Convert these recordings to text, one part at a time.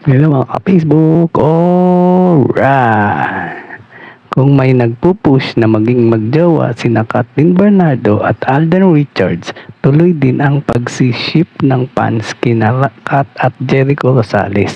Hello mga ka-Facebook, alright! Kung may nagpupush na maging magjowa sina Kathleen Bernardo at Alden Richards, tuloy din ang pagsiship ng fans kina Kat at Jericho Rosales.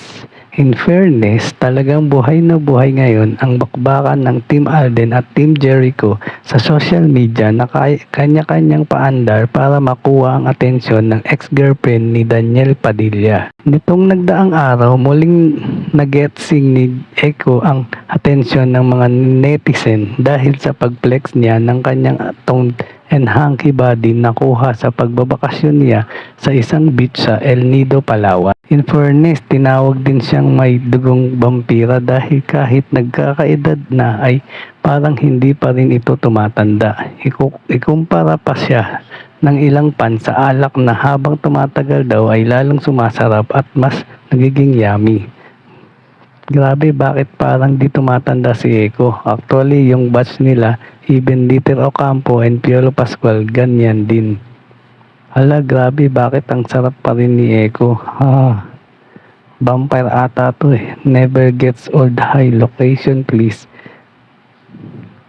In fairness, talagang buhay na buhay ngayon ang bakbakan ng Team Alden at Team Jericho sa social media na kanya-kanyang paandar para makuha ang atensyon ng ex-girlfriend ni Daniel Padilla. Nitong nagdaang araw, muling nagetsing ni Echo ang atensyon ng mga netizen dahil sa pagflex niya ng kanyang toned and hunky body na kuha sa pagbabakasyon niya sa isang beach sa El Nido, Palawan. In fairness, tinawag din siyang may dugong vampira dahil kahit nagkakaedad na ay parang hindi pa rin ito tumatanda. Ikumpara pa siya ng ilang pan sa alak na habang tumatagal daw ay lalong sumasarap at mas nagiging yummy. Grabe, bakit parang di tumatanda si Echo? Actually, yung batch nila, even Dieter Ocampo and Piolo Pascual, ganyan din. Hala, grabe, bakit ang sarap pa rin ni Echo? Vampire ata to eh. Never gets old. High location please.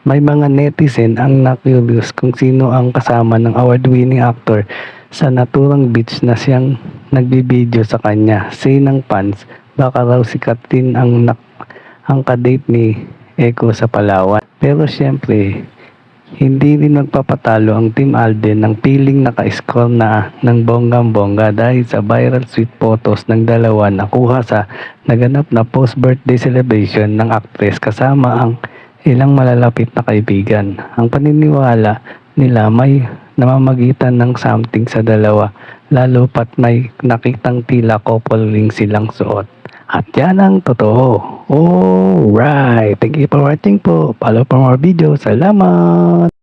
May mga netizen ang na-curious kung sino ang kasama ng award-winning actor sa naturang beach na siyang nagbibideo sa kanya. Say ng fans, baka raw si Kathleen ang kadate ni Echo sa Palawan. Pero syempre, hindi rin magpapatalo ang Team Alden ng piling naka-score na ng bonggang-bongga dahil sa viral sweet photos ng dalawa na kuha sa naganap na post-birthday celebration ng actress kasama ang ilang malalapit na kaibigan. Ang paniniwala nila may namamagitan ng something sa dalawa, lalo pat may nakitang tila couple ring silang suot. At yan ang totoo. Alright, thank you for watching po. Follow for more videos. Salamat!